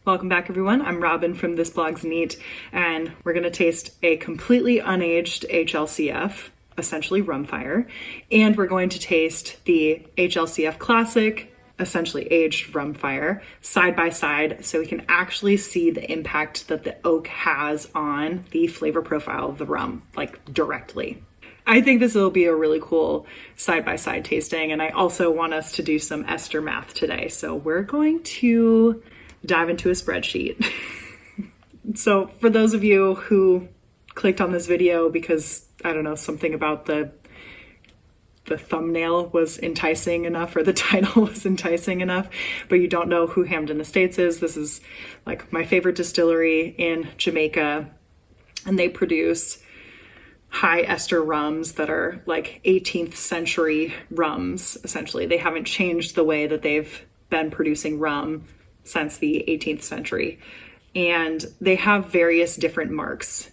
Welcome back everyone, I'm Robin from This Blog's Neat, and we're going to taste a completely unaged HLCF, essentially Rum Fire, and we're going to taste the HLCF Classic, essentially aged Rum Fire, side by side so we can actually see the impact that the oak has on the flavor profile of the rum, like directly. I think this will be a really cool side-by-side tasting, and I also want us to do some ester math today, so we're going to dive into a spreadsheet. So for those of you who clicked on this video because, I don't know, something about the thumbnail was enticing enough or the title was enticing enough, but you don't know who Hampden Estates is, this is like my favorite distillery in Jamaica, and they produce high-ester rums that are like 18th century rums, essentially. They haven't changed the way that they've been producing rum since the 18th century. And they have various different marks.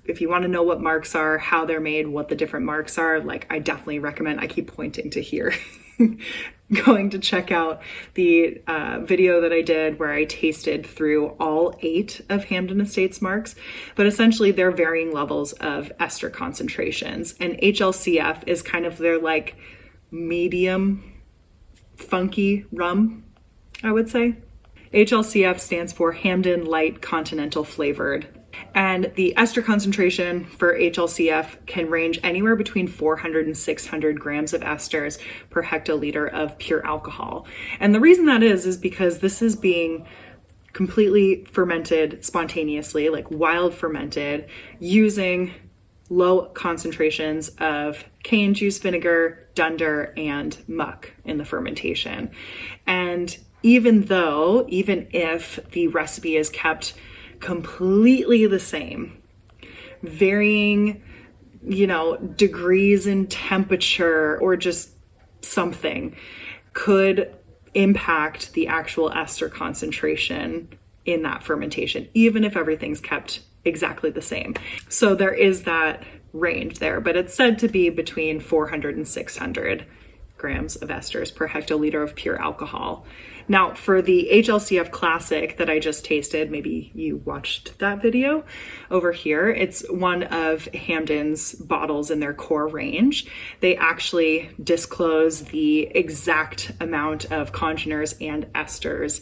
If you want to know what marks are, how they're made, what the different marks are, like I definitely recommend, I keep pointing to here, going to check out the video that I did where I tasted through all 8 of Hampden Estates marks. But essentially they're varying levels of ester concentrations. And HLCF is kind of their like medium funky rum, I would say. HLCF stands for Hampden Light Continental Flavored. And the ester concentration for HLCF can range anywhere between 400 and 600 grams of esters per hectoliter of pure alcohol. And the reason that is because this is being completely fermented spontaneously, like wild fermented, using low concentrations of cane juice vinegar, dunder, and muck in the fermentation. And even if the recipe is kept completely the same, varying, degrees in temperature or just something could impact the actual ester concentration in that fermentation, even if everything's kept exactly the same. So there is that range there, but it's said to be between 400 and 600 grams of esters per hectoliter of pure alcohol. Now for the HLCF Classic that I just tasted, maybe you watched that video over here, it's one of Hampden's bottles in their core range. They actually disclose the exact amount of congeners and esters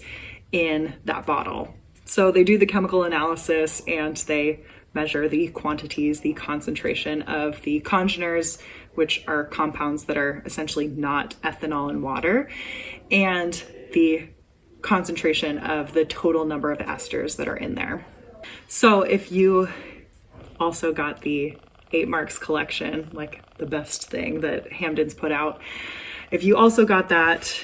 in that bottle. So they do the chemical analysis and they measure the quantities, the concentration of the congeners, which are compounds that are essentially not ethanol and water, and the concentration of the total number of esters that are in there. So if you also got the 8 Marks collection, like the best thing that Hampden's put out, if you also got that,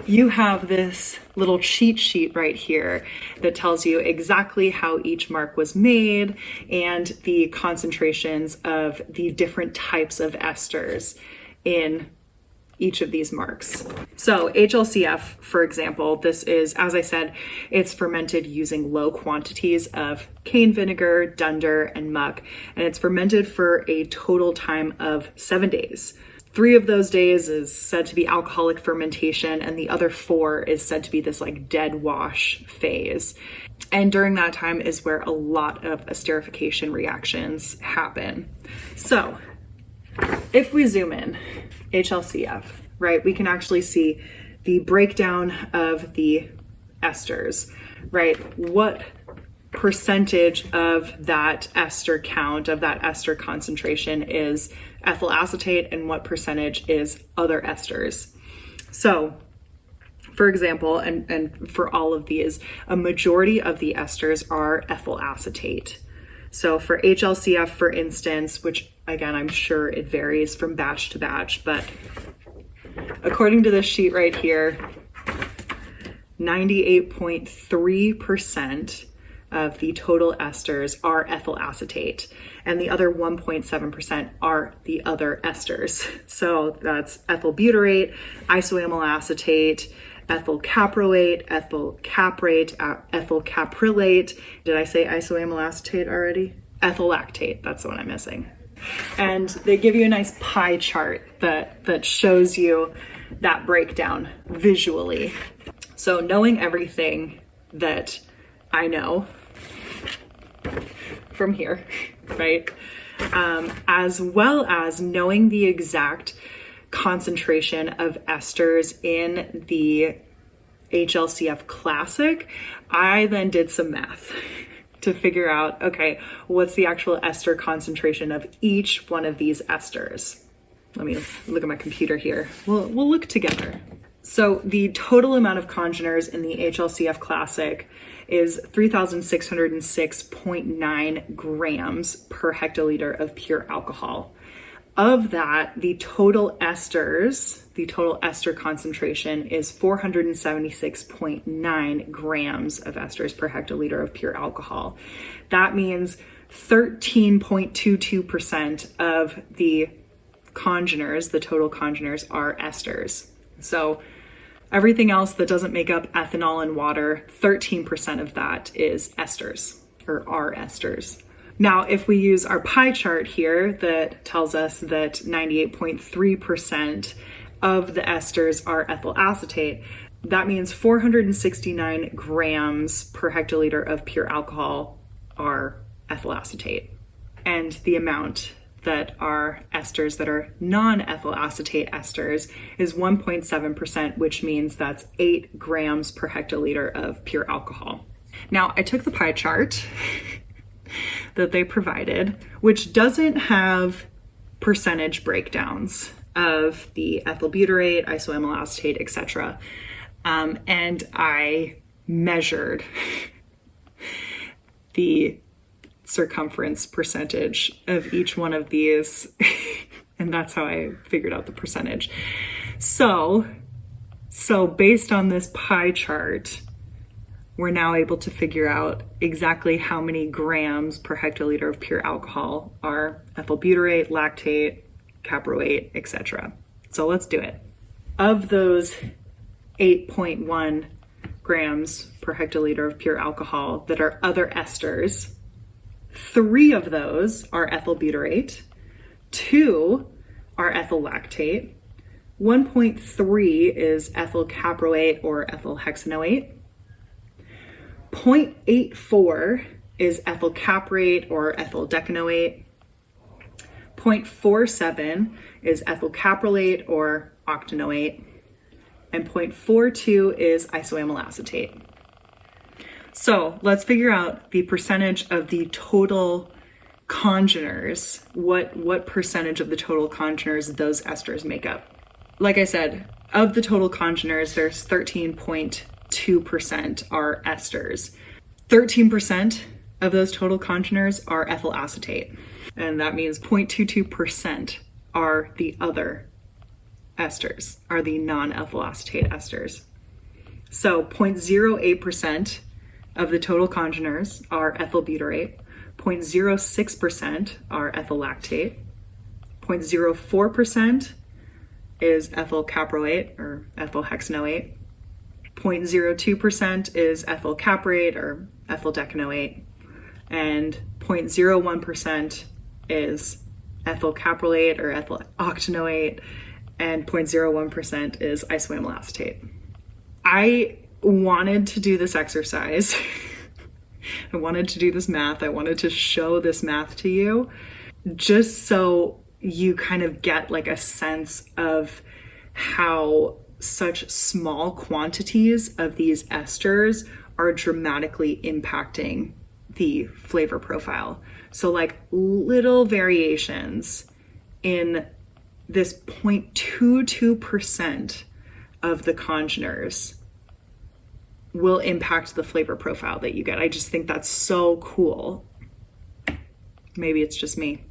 you have this little cheat sheet right here that tells you exactly how each mark was made and the concentrations of the different types of esters in each of these marks. So HLCF, for example, this is, as I said, it's fermented using low quantities of cane vinegar, dunder, and muck, and it's fermented for a total time of 7 days. 3 of those days is said to be alcoholic fermentation, and the other 4 is said to be this like dead wash phase. And during that time is where a lot of esterification reactions happen. So if we zoom in, HLCF, right, we can actually see the breakdown of the esters, right? What percentage of that ester count, of that ester concentration is ethyl acetate and what percentage is other esters. So for example, and for all of these, a majority of the esters are ethyl acetate. So for HLCF, for instance, which again, I'm sure it varies from batch to batch, but according to this sheet right here, 98.3% of the total esters are ethyl acetate, and the other 1.7% are the other esters. So that's ethyl butyrate, isoamyl acetate, ethyl caproate, ethyl caprate, ethyl caprylate. Did I say isoamyl acetate already? Ethyl lactate, that's the one I'm missing. And they give you a nice pie chart that shows you that breakdown visually. So knowing everything that I know from here, right? As well as knowing the exact concentration of esters in the HLCF Classic, I then did some math to figure out, okay, what's the actual ester concentration of each one of these esters? Let me look at my computer here. We'll look together. So the total amount of congeners in the HLCF Classic is 3,606.9 grams per hectoliter of pure alcohol. Of that, the total ester concentration is 476.9 grams of esters per hectoliter of pure alcohol. That means 13.22% of the congeners, the total congeners, are esters. So everything else that doesn't make up ethanol and water, 13% of that is esters, or are esters. Now, if we use our pie chart here that tells us that 98.3% of the esters are ethyl acetate, that means 469 grams per hectoliter of pure alcohol are ethyl acetate. And the amount that are esters that are non-ethyl acetate esters is 1.7%, which means that's 8 grams per hectoliter of pure alcohol. Now, I took the pie chart that they provided, which doesn't have percentage breakdowns of the ethyl butyrate, isoamyl acetate, etc. And I measured the circumference percentage of each one of these, and that's how I figured out the percentage. So based on this pie chart, we're now able to figure out exactly how many grams per hectoliter of pure alcohol are ethyl butyrate, lactate, caproate, etc. So let's do it. Of those 8.1 grams per hectoliter of pure alcohol that are other esters, 3 of those are ethyl butyrate, 2 are ethyl lactate, 1.3 is ethyl caproate or ethyl hexanoate, 0.84 is ethyl caprate or ethyl decanoate, 0.47 is ethyl caprolate or octanoate, and 0.42 is isoamyl acetate. So let's figure out the percentage of the total congeners, what percentage of the total congeners those esters make up. Like I said, of the total congeners, there's 13.2% are esters. 13% of those total congeners are ethyl acetate. And that means 0.22% are the other esters, are the non-ethyl acetate esters. So 0.08% of the total congeners are ethyl butyrate, 0.06% are ethyl lactate, 0.04% is ethyl caproate or ethyl hexanoate, 0.02% is ethyl caprate or ethyl decanoate, and 0.01% is ethyl caprolate or ethyl octanoate, and 0.01% is isoamyl acetate. I wanted to do this exercise. I wanted to do this math. I wanted to show this math to you just so you kind of get like a sense of how such small quantities of these esters are dramatically impacting the flavor profile. So like little variations in this 0.22% of the congeners will impact the flavor profile that you get. I just think that's so cool. Maybe it's just me.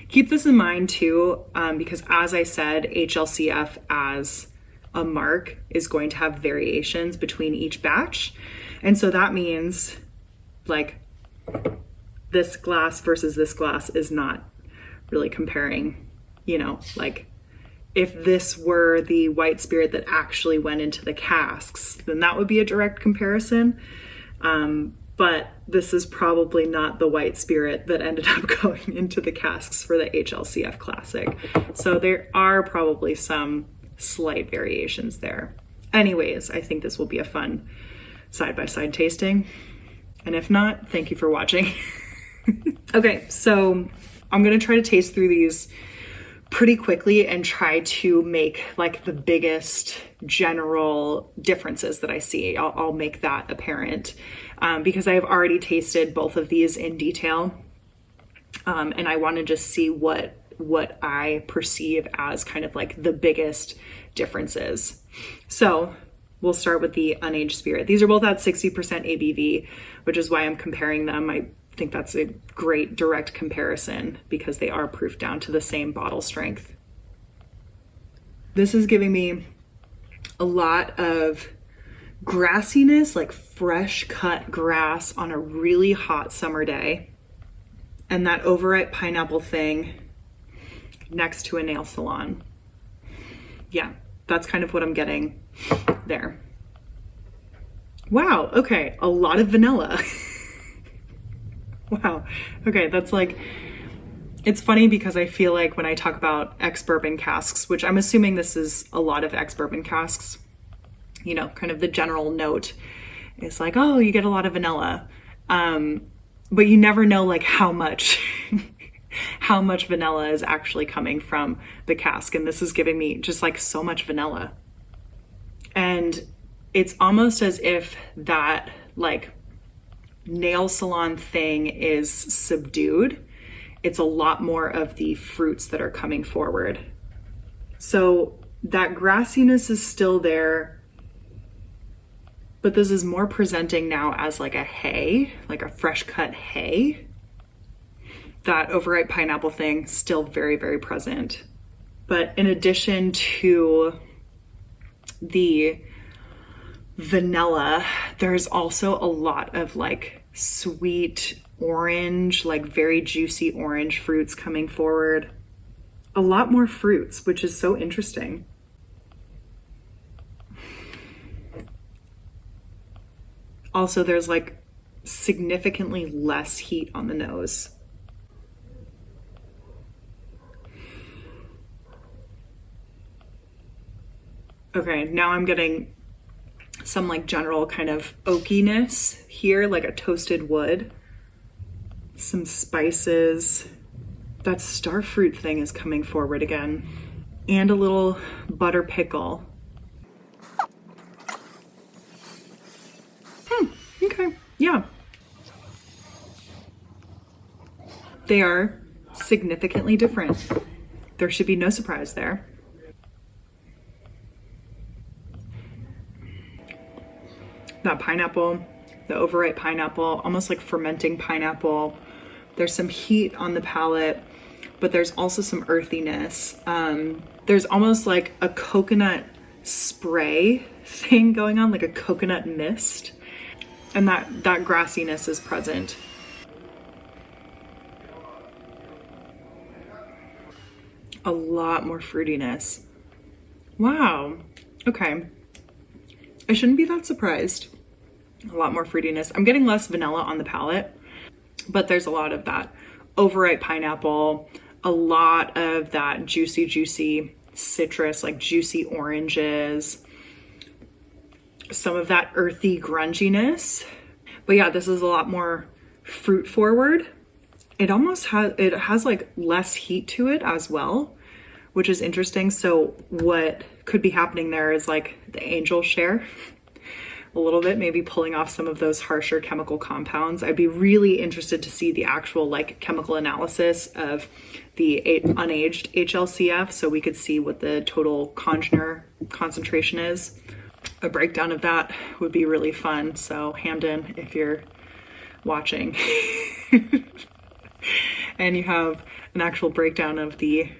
Keep this in mind too, because as I said, HLCF as a mark is going to have variations between each batch. And so that means like this glass versus this glass is not really comparing, you know, like if this were the white spirit that actually went into the casks, then that would be a direct comparison. But this is probably not the white spirit that ended up going into the casks for the HLCF Classic. So there are probably some slight variations there. Anyways, I think this will be a fun side-by-side tasting. And if not, thank you for watching. Okay, so I'm gonna try to taste through these pretty quickly and try to make like the biggest general differences that I see. I'll make that apparent because I have already tasted both of these in detail. And I want to just see what I perceive as kind of like the biggest differences. So we'll start with the unaged spirit. These are both at 60% ABV, which is why I'm comparing them. I think that's a great direct comparison because they are proofed down to the same bottle strength. This is giving me a lot of grassiness, like fresh cut grass on a really hot summer day. And that overripe pineapple thing next to a nail salon. Yeah, that's kind of what I'm getting there. Wow, okay, a lot of vanilla. Wow, okay, that's like, it's funny because I feel like when I talk about ex-bourbon casks, which I'm assuming this is a lot of ex-bourbon casks, you know, kind of the general note is like, oh, you get a lot of vanilla. But you never know like how much vanilla is actually coming from the cask. And this is giving me just like so much vanilla. And it's almost as if that like nail salon thing is subdued. It's a lot more of the fruits that are coming forward. So that grassiness is still there, but this is more presenting now as like a hay, like a fresh cut hay. That overripe pineapple thing still very, very present. But in addition to the vanilla, there's also a lot of like sweet orange, like very juicy orange fruits coming forward. A lot more fruits, which is so interesting. Also, there's like significantly less heat on the nose. Okay, now I'm getting some like general kind of oakiness here, like a toasted wood, some spices. That starfruit thing is coming forward again, and a little butter pickle. Okay, yeah. They are significantly different. There should be no surprise there. That pineapple, the overripe pineapple, almost like fermenting pineapple. There's some heat on the palate, but there's also some earthiness. There's almost like a coconut spray thing going on, like a coconut mist. And that grassiness is present. A lot more fruitiness. Wow. Okay. I shouldn't be that surprised. A lot more fruitiness. I'm getting less vanilla on the palate, but there's a lot of that overripe pineapple, a lot of that juicy citrus, like juicy oranges, some of that earthy grunginess. But yeah, this is a lot more fruit forward. It has like less heat to it as well, which is interesting. So what could be happening there is like the angel share a little bit, maybe pulling off some of those harsher chemical compounds. I'd be really interested to see the actual like chemical analysis of the unaged HLCF so we could see what the total congener concentration is. A breakdown of that would be really fun. So Hampden, if you're watching and you have an actual breakdown of the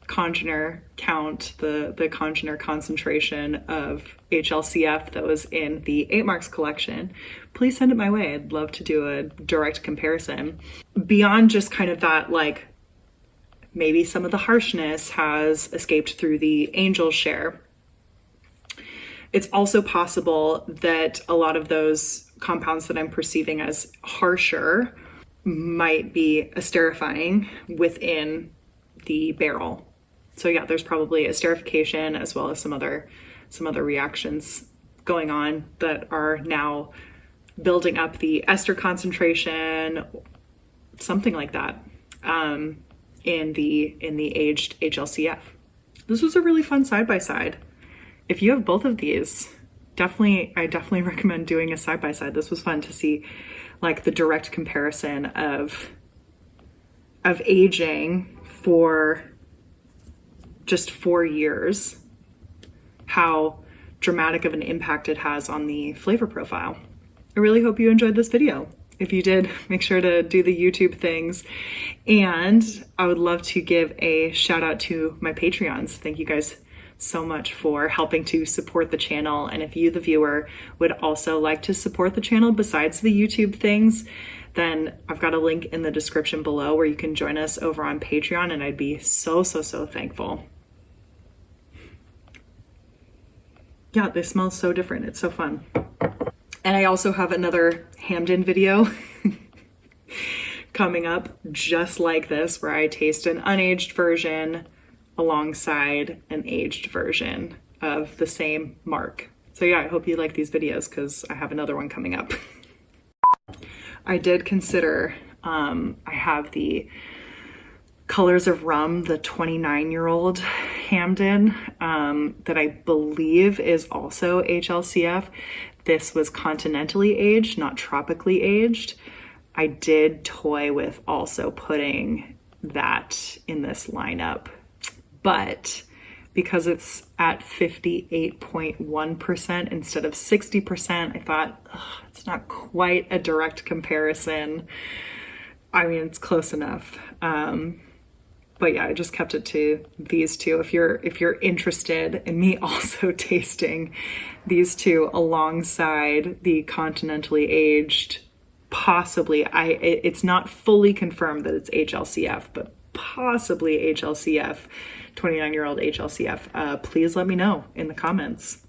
congener count, the congener concentration of HLCF that was in the 8 Marks collection, please send it my way. I'd love to do a direct comparison. Beyond just kind of that, like maybe some of the harshness has escaped through the angel share. It's also possible that a lot of those compounds that I'm perceiving as harsher might be esterifying within the barrel. So yeah, there's probably esterification as well as some other reactions going on that are now building up the ester concentration, something like that, in the aged HLCF. This was a really fun side-by-side. If you have both of these, I definitely recommend doing a side-by-side. This was fun to see like the direct comparison of aging for just 4 years, how dramatic of an impact it has on the flavor profile. I really hope you enjoyed this video. If you did, make sure to do the YouTube things. And I would love to give a shout out to my Patreons. Thank you guys so much for helping to support the channel. And if you, the viewer, would also like to support the channel besides the YouTube things, then I've got a link in the description below where you can join us over on Patreon, and I'd be so thankful. Yeah, they smell so different. It's so fun. And I also have another Hampden video coming up just like this, where I taste an unaged version alongside an aged version of the same mark. So yeah, I hope you like these videos because I have another one coming up. I did consider, I have the Colors of Rum, the 29-year-old Hampden, that I believe is also HLCF. This was continentally aged, not tropically aged. I did toy with also putting that in this lineup, but because it's at 58.1% instead of 60%, I thought it's not quite a direct comparison. I mean, it's close enough. But yeah, I just kept it to these two. If you're interested in me also tasting these two alongside the continentally aged, possibly, it's not fully confirmed that it's HLCF, but possibly HLCF, 29-year-old HLCF, please let me know in the comments.